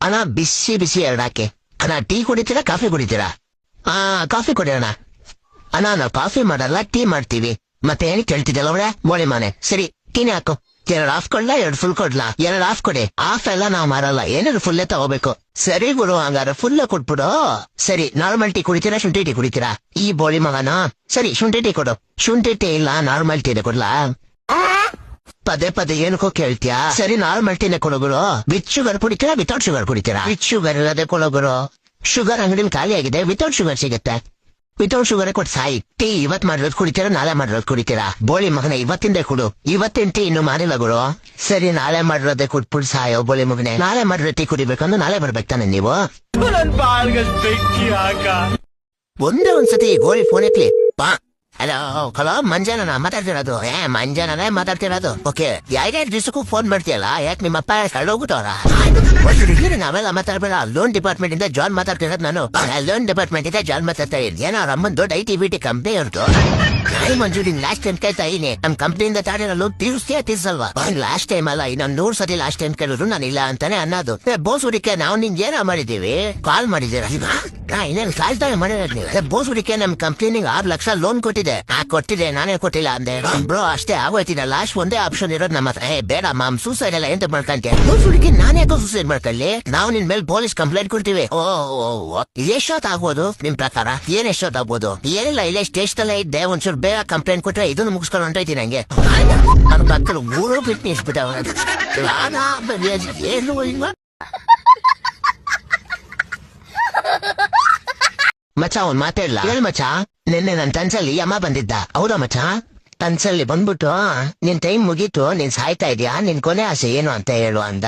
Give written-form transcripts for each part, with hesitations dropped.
ಅಣ್ಣ ಬಿಸಿ ಬಿಸಿ ಎರಡು ಹಾಕಿ. ಅಣ್ಣ ಟೀ ಕುಡಿತೀರಾ ಕಾಫಿ ಕುಡಿತೀರಾ? ಕಾಫಿ ಕುಡಿಯೋಣ. ಅಣ್ಣ ನಾವು ಕಾಫಿ ಮಾಡಲ್ಲ, ಟೀ ಮಾಡ್ತೀವಿ. ಮತ್ತೆ ಏನ್ ಕೇಳ್ತಿದ್ದಲ್ಲ ಅವಳೆ ಬೋಳಿ ಮನೆ. ಸರಿ ಟೀನೇ ಹಾಕು. 2 ಹಾಫ್ ಕೊಡ್ಲಾ 2 ಫುಲ್ ಕೊಡ್ಲಾ? 2 ಹಾಫ್ ಕೊಡಿ. ಹಾಫ್ ಎಲ್ಲ ನಾವ್ ಮಾರಲ್ಲ, ಏನಾದ್ರು ಫುಲ್ಲೇ ತಗೋಬೇಕು. ಸರಿ ಗುರು, ಹಂಗಾರ ಫುಲ್ ಕೊಟ್ಬಿಡು. ಸರಿ ನಾರ್ಮಲ್ ಟೀ ಕುಡಿತೀರಾ ಶುಂಠಿ ಟೀ ಕುಡಿತೀರಾ? ಈ ಬೋಳಿ ಮಗನ ಸರಿ ಶುಂಠಿ ಟೀ ಕೊಡು. ಶುಂಠಿ ಟೀ ಇಲ್ಲ ನಾರ್ಮಲ್ ಟೀನೇ ಕೊಡ್ಲಾ? ಪದೇ ಪದೇ ಏನಕ್ಕೋ ಕೇಳ್ತೀಯಾ? ಸರಿ ನಾರ್ಮಲ್ ಟೀನೇ ಕೊಡೋಗುರು. ವಿತ್ ಶುಗರ್ ಕುಡಿತೀರಾ ವಿತೌಟ್ ಶುಗರ್ ಕುಡಿತೀರಾ? ವಿತ್ ಶುಗರ್ ಇರೋದೇ ಕೊಡೋಗುರು. ಶುಗರ್ ಅಂಗಡಿಲಿ ಖಾಲಿ ಆಗಿದೆ, ವಿತೌಟ್ ಶುಗರ್ ಸಿಗುತ್ತೆ. ವಿತೌಟ್ ಶುಗರ್ ಕೊಟ್ಟು ಸಾಯಿ. ಟೀ ಇವತ್ ಮಾಡಿರೋದು ಕುಡಿತೀರಾ ನಾಳೆ ಮಾಡಿರೋದು ಕುಡಿತೀರಾ? ಬೋಳಿ ಮಗನ ಇವತ್ತಿಂದೇ ಕೊಡು. ಇವತ್ತಿನ ಟೀ ಇನ್ನು ಮಾಡಿಲ್ಲ ಗುರು. ಸರಿ ನಾಳೆ ಮಾಡಿರೋದೇ ಕುಟ್ಬಿಡ್ ಸಾಯೋ ಬೋಳಿ ಮಗನೆ. ನಾಳೆ ಮಾಡಿರೋ ಟೀ ಕುಡಿಬೇಕಂದ್ರೆ ನಾಳೆ ಬರ್ಬೇಕು ತಾನೆ ನೀವು? ಒಂದೇ ಒಂದ್ಸತಿ ಗೋಳಿ ಫೋನ್ ಎತ್ಲಿ. ಹಲೋ ಮಂಜಾನ ಮಾತಾಡ್ತಿರೋದು? ಮಂಜಾನೇ ಮಾತಾಡ್ತಿರೋದು. ಓಕೆ, 2 ದಿವಸಕ್ಕೂ ಫೋನ್ ಮಾಡ್ತೀಯಲ್ಲ, ಯಾಕೆ ನಿಮ್ಮಪ್ಪ ಕಳ್ದೋಗ್ಬಿಟ್ಟವ್ರ? ನಾವೆಲ್ಲ ಮಾತಾಡ್ಬೇಡ. ಲೋನ್ ಡಿಪಾರ್ಟ್ಮೆಂಟ್ ಇಂದ ಜಾನ್ ಮಾತಾಡ್ತಿರೋದು ನಾನು. ಲೋನ್ ಡಿಪಾರ್ಟ್ಮೆಂಟ್ ಇಂದ ಜಾನ್ ಮಾತಾಡ್ತಾ ಇದ್ದೀನಿ. ಏನೋ ಅಮ್ಮನ್ ದೊಡ್ಡ IT-BT ಕಂಪ್ನಿ ಇರ್ತು. ನಾಯಿ ಮಂಜೂರಿ ಲಾಸ್ಟ್ ಟೈಮ್ ಕೇಳ್ತಾ ಇದೀನಿ, ನಮ್ ಕಂಪ್ನಿಯಿಂದ ತಾಡಿರೋ ಲೋನ್ ತೀರ್ಸಲ್ವಾ? ಲಾಸ್ಟ್ ಟೈಮ್ ಅಲ್ಲ, ಇನ್ನೊಂದ್ 100 ಸತಿ ಲಾಸ್ಟ್ ಟೈಮ್ ಕೇಳಿದ್ರು ನಾನು ಇಲ್ಲ ಅಂತಾನೆ ಅನ್ನೋದು. ಬೋಸುಡಿಕೆ ನಾವು ನಿಂಗೆ ಏನೋ ಮಾಡಿದೀವಿ, ಕಾಲ್ ಮಾಡಿದೀರ? ಇನ್ನೇನು ಕಾಲ್ತಾನೆ ಮಾಡಿರೋದು ನೀವು. ಬೋಸುಡಿಕೆ ನಮ್ ಕಂಪ್ನಿಗೆ 6 ಲಕ್ಷ ಲೋನ್ ಕೊಟ್ಟಿದೆ. ಕೊಟ್ಟಿದೆ, ನಾನೇ ಕೊಟ್ಟಿಲ್ಲ ಅಂದೆ. ಬ್ರೋ ಅಷ್ಟೇ ಆಗೋಯ್ತಿನ. ಲಾಸ್ಟ್ ಒಂದೇ ಆಪ್ಷನ್ ಇರೋದು ನಮ್ಮ ಹತ್ರ. ಬೇಡ ಮಾಮ್, ಸೂಸೈಡ್ ಎಲ್ಲ ಎಂತ ಮಾಡ್ಕೊಂತೆ? ಬೋಸುಡಿಕೆ ನಾನೇ ಯಾಕೋ ಸೂಸೈಡ್ ಮಾಡ್ಕೊಳ್ಳಿ? ನಾವು ನಿನ್ ಮೇಲೆ ಪೊಲೀಸ್ ಕಂಪ್ಲೇಂಟ್ ಕೊಡ್ತೀವಿ. ಎಷ್ಟೊತ್ತು ಆಗ್ಬೋದು ನಿಮ್ ಪ್ರಕಾರ? ಏನ್ ಎಷ್ಟೊತ್ತು ಆಗ್ಬೋದು? ಏನಿಲ್ಲ, ಇಲ್ಲೇ ಸ್ಟೇಷನ್ ಇದ್ದೆ, ಒಂಚೂರು ಬೇಗ ಕಂಪ್ಲೇಂಟ್ ಕೊಟ್ರೆ ಇದನ್ನು ಮುಗಿಸ್ಕೊಂಡು ಹೊಂಟೈತಿ. ನಂಗೆ ನನ್ ಪಕ್ಕದ ಊರು ಬಿಟ್ಟು ನಿಲ್ಸ್ಬಿಟ್ಟ. ಏನು ಮಚ್ಚ ಅವ್ನ್ ಮಾತಾಡ್ಲ? ಹೇಳಿ ಮಚ್ಚ, ನಿನ್ನೆ ನನ್ ತನ್ಸಲ್ಲಿ ಅಮ್ಮ ಬಂದಿದ್ದ. ಹೌದಾ ಮಚ್ಚ? ತನ್ಸಲ್ಲಿ ಬಂದ್ಬಿಟ್ಟು ನಿನ್ ಟೈಮ್ ಮುಗೀತು, ನೀನ್ ಸಾಯ್ತಾ ಇದ್ಯಾ, ನಿನ್ ಕೊನೆ ಆಸೆ ಏನು ಅಂತ ಹೇಳು ಅಂದ.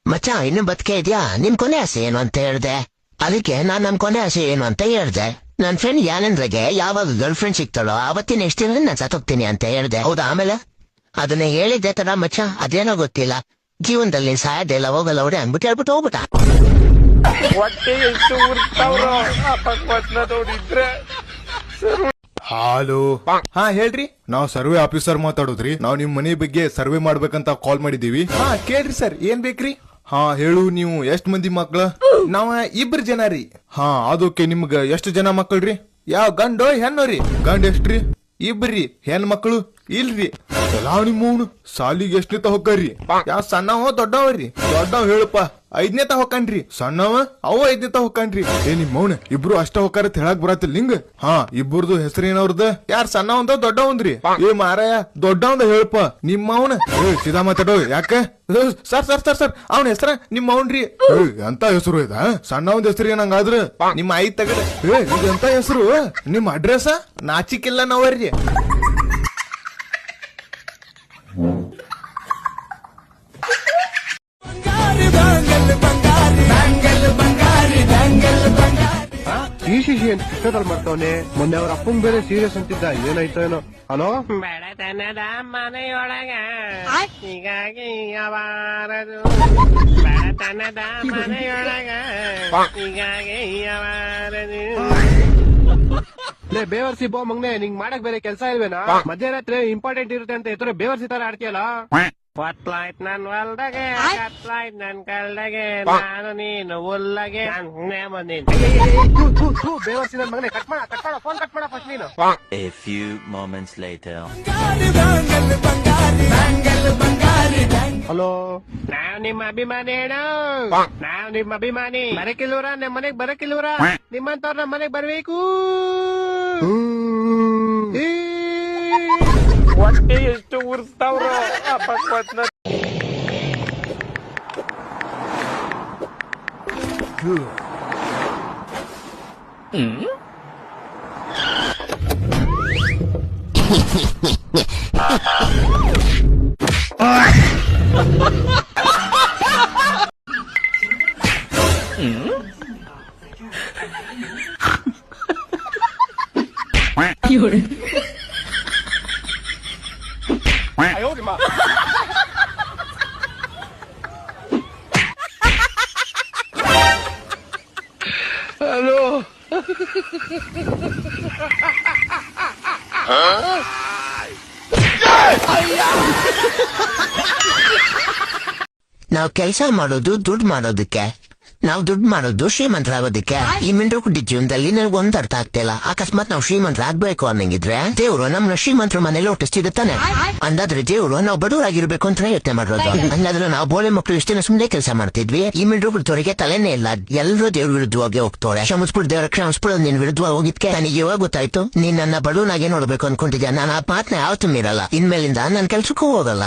ಮಚ್ಚ ಇನ್ನು ಬದುಕೆ ಇದ್ಯಾ, ನಿನ್ ಕೊನೆ ಆಸೆ ಏನು ಅಂತ ಹೇಳ್ದೆ. ಅದಕ್ಕೆ ನಾನ್ ನಮ್ ಕೊನೆ ಆಸೆ ಏನು ಅಂತ ಹೇಳ್ದೆ. ನನ್ ಫ್ರೆಂಡ್ ಯಾನಂದ್ರಗೆ ಯಾವಾಗ ಗರ್ಲ್ ಫ್ರೆಂಡ್ ಸಿಗ್ತಾಳೋ ಅವತ್ತಿನ ನೆಕ್ಸ್ಟ್ ದಿನ ನಾನ್ ಸತ್ತೋಗ್ತೀನಿ ಅಂತ ಹೇಳ್ದೆ. ಹೌದಾ? ಆಮೇಲೆ ಅದನ್ನ ಹೇಳಿದ್ದೆ ತರ ಮಚ್ಚ, ಅದೇನೋ ಗೊತ್ತಿಲ್ಲ, ಜೀವನದಲ್ಲಿ ಸಾಯದೆಲ್ಲ ಹೋಗಲ್ಲ ಅವ್ರೆ ಅಂದ್ಬಿಟ್ಟು ಹೇಳ್ಬಿಟ್ಟು ಹೋಗ್ಬಿಟ್ಟ. ಹೊಟ್ಟೆ ಎಷ್ಟು ಉರ್ತಾವ್ರೋ ನೋಡಿದ್ರೆ. ಹಲೋ, ಹೇಳ್ರಿ. ನಾವ್ ಸರ್ವೆ ಆಫೀಸರ್ ಮಾತಾಡುದ್ರಿ. ನಾವ್ ನಿಮ್ ಮನೆ ಬಗ್ಗೆ ಸರ್ವೆ ಮಾಡ್ಬೇಕಂತ ಕಾಲ್ ಮಾಡಿದೀವಿ. ಕೇಳ್ರಿ ಸರ್, ಏನ್ ಬೇಕ್ರಿ? ಹೇಳು, ನೀವು ಎಷ್ಟ್ ಮಂದಿ ಮಕ್ಳ? ನಾವ 2 ಜನ ರೀ. ಅದಕ್ಕೆ ನಿಮ್ಗ ಎಷ್ಟು ಜನ ಮಕ್ಕಳ್ರಿ? ಯಾವ ಗಂಡು ಹೆಣ್ಣು ರೀ? ಗಂಡ ಎಷ್ಟ್ರಿ? 2 ಹೆಣ್ ಮಕ್ಳು ಇಲ್ರಿ. ಎಲ್ಲಾ ನಿಮ್ಮವ್ನು ಸಾಲಿಗೆ ಎಷ್ಟನೇತ ಹೊಕ್ಕರಿ? ಯಾವ ಸಣ್ಣವ ದೊಡ್ಡವ್ರಿ? ದೊಡ್ಡವ್ ಹೇಳಪ್ಪ 5ನೇತ ಹೊಕ್ಕನ್ರಿ. ಸಣ್ಣವ ಅವ 5ನೇತ ಹೊಕ್ಕನ್ರಿ. ನಿಮ್ಮವ್ನ ಇಬ್ರು ಅಷ್ಟ ಹೊಕ್ಕಾರ ಹೇಳಕ್ ಬರತ್ತಿಲ್ಲ ನಿಂಗ? ಇಬ್ಬರದು ಹೆಸರೇನವ್ರದ? ಯಾರ್ ಸಣ್ಣವಂದ ದೊಡ್ಡವಂದ್ರಿ? ಮಾರಾಯ ದೊಡ್ಡವಂದ ಹೇಳಪ್ಪ. ನಿಮ್ಮವ್ನ ಸೀದಾ ಮಾತಾಡೋ. ಯಾಕ ಸರ್ ಸರ್ ಸರ್ ಸರ್ ಅವನ ಹೆಸರ ನಿಮ್ಮವ್ನ್ರಿ? ಎಂತ ಹೆಸರು ಇದ? ಸಣ್ಣವಂದ ಹೆಸರು ಏನಂಗಾದ್ರ? ನಿಮ್ಮ ಐ ತಗಡ. ಎಂತ ಹೆಸರು? ನಿಮ್ ಅಡ್ರೆಸ್ ನಾಚಿಕಿಲ್ಲ ನಾವರ್ರಿ. ಈ ಶಿಶಿ ಅಂತ ಕಿಷ್ಟದಲ್ಲಿ ಮಾಡ್ತಾವನೆ. ಮೊನ್ನೆ ಅವ್ರ ಅಪ್ಪನ್ ಬೇರೆ ಸೀರಿಯಸ್ ಅಂತಿದ್ದ, ಏನಾಯ್ತೋ ಏನೋ. ಹಲೋ, ಬಡತನದ ಮನೆಯೊಳಗ ಹೀಗಾಗಿ ಯಾವಾರದು. ಬಡತನದ ಮನೆಯೊಳಗ ಹೀಗಾಗಿ ಯಾವಾರದು. ಲೇ ಬೇವರ್ಸಿ ಬೋ ಮಗ್ನೆ, ನಿಂಗ್ ಮಾಡಕ್ ಬೇರೆ ಕೆಲ್ಸ ಇಲ್ವೇನಾ? ಮಧ್ಯರಾತ್ರಿ ಇಂಪಾರ್ಟೆಂಟ್ ಇರುತ್ತೆ ಅಂತ ಎತ್ತರೆ ಬೇವರ್ಸಿ ತರ ಆಡ್ತೀಯಲ್ಲ. ಹೊತ್ಲಾಯ್ತ್ ನನ್ ಹೊಲ್ದಾಗೆ, ಕತ್ಲಾಯ್ತ್ ನನ್ ಕಲ್ದಾಗೆ, ನಾನು ನೀನು ಉಲ್ಲಗೆ ಬಂದೀನಿ. ಬೇವರ್ಸಿ ನನ್ ಮಗನೆ, ಕಟ್ ಮಾಡ ಫೋನ್ ಕಟ್ ಮಾಡ ಫಸ್ಟ್ ನೀನು. A few moments later. Hello, ನಾವ್ ನಿಮ್ಮ ಅಭಿಮಾನಿ ಹೇಳು. ನಾವ್ ನಿಮ್ಮ ಅಭಿಮಾನಿ. ಬರಕಿಲ್ವರ ನಮ್ ಮನೆಗ್ ಬರಕಿಲ್ವರ? ನಿಮ್ಮಂತವ್ರ ನಮ್ ಮನೆಗ್ ಬರ್ಬೇಕು. ಹೊಟ್ಟೆ ಎಷ್ಟು ಉರ್ಸ್ತಾವ್ರೋ ಅಪಕ್ವತ್ನ. ಹಲೋ, ನಾವ್ ಕೆಲ್ಸ ಮಾಡೋದು ದುಡ್ಡು ಮಾಡೋದಕ್ಕೆ. ನಾವು ದುಡ್ಡು ಮಾಡೋದು ಶ್ರೀಮಂತರಾಗೋದಿಕ್ಕೆ. ಈ ಮಿಂಡ್ರು ಕುಡ್ಡಿ ಜೀವನದಲ್ಲಿ ನನಗೆ ಒಂದ್ ಅರ್ಥ ಆಗ್ತಿಲ್ಲ. ಅಕಸ್ಮಾತ್ ನಾವು ಶ್ರೀಮಂತರಾಗ್ಬೇಕು ಅನ್ನಂಗಿದ್ರೆ ದೇವ್ರು ನಮ್ನ ಶ್ರೀಮಂತರ ಮನೇಲಿ ಹುಟ್ಟಿಸ್ತಿರುತ್ತಾನೆ. ಅಂದಾದ್ರೆ ದೇವ್ರು ನಾವು ಬಡವರಾಗಿರ್ಬೇಕು ಅಂತ ಯೋಚನೆ ಮಾಡೋದು. ಹಂಗಾದ್ರೆ ನಾವು ಬೋಳೆ ಮಕ್ಕಳು ಇಷ್ಟೇನ ಸುಮ್ನೆ ಕೆಲಸ ಮಾಡ್ತಿದ್ವಿ. ಈ ಮಿಂಡ್ರು ಕುಡ್ತವ್ರಿಗೆ ತಲೆನೇ ಇಲ್ಲ. ಎಲ್ಲರೂ ದೇವ್ರ ವಿರುದ್ಧವಾಗಿ ಹೋಗ್ತವ್ರೆ. ಕ್ಷಮಿಸ್ಬಿಡ್ ದೇವ್ರ ಕ್ಷಮಿಸ್ಬಿಡೋದು ನಿನ್ ವಿರುದ್ಧವಾಗಿ ಹೋಗಿದ್ಕೆ. ನನಗೆ ಇವಾಗ ಗೊತ್ತಾಯ್ತು ನೀನ್ ನನ್ನ ಬಡವನಾಗೆ ನೋಡ್ಬೇಕು ಅನ್ಕೊಂಡಿದ್ಯಾ. ನಾನು ಆ ಮಾತನ್ನ ಯಾವತ್ತೂ ಮೀರಲ್ಲ. ಇನ್ಮೇಲಿಂದ ನನ್ ಕೆಲ್ಸಕ್ಕೂ ಹೋಗಲ್ಲ.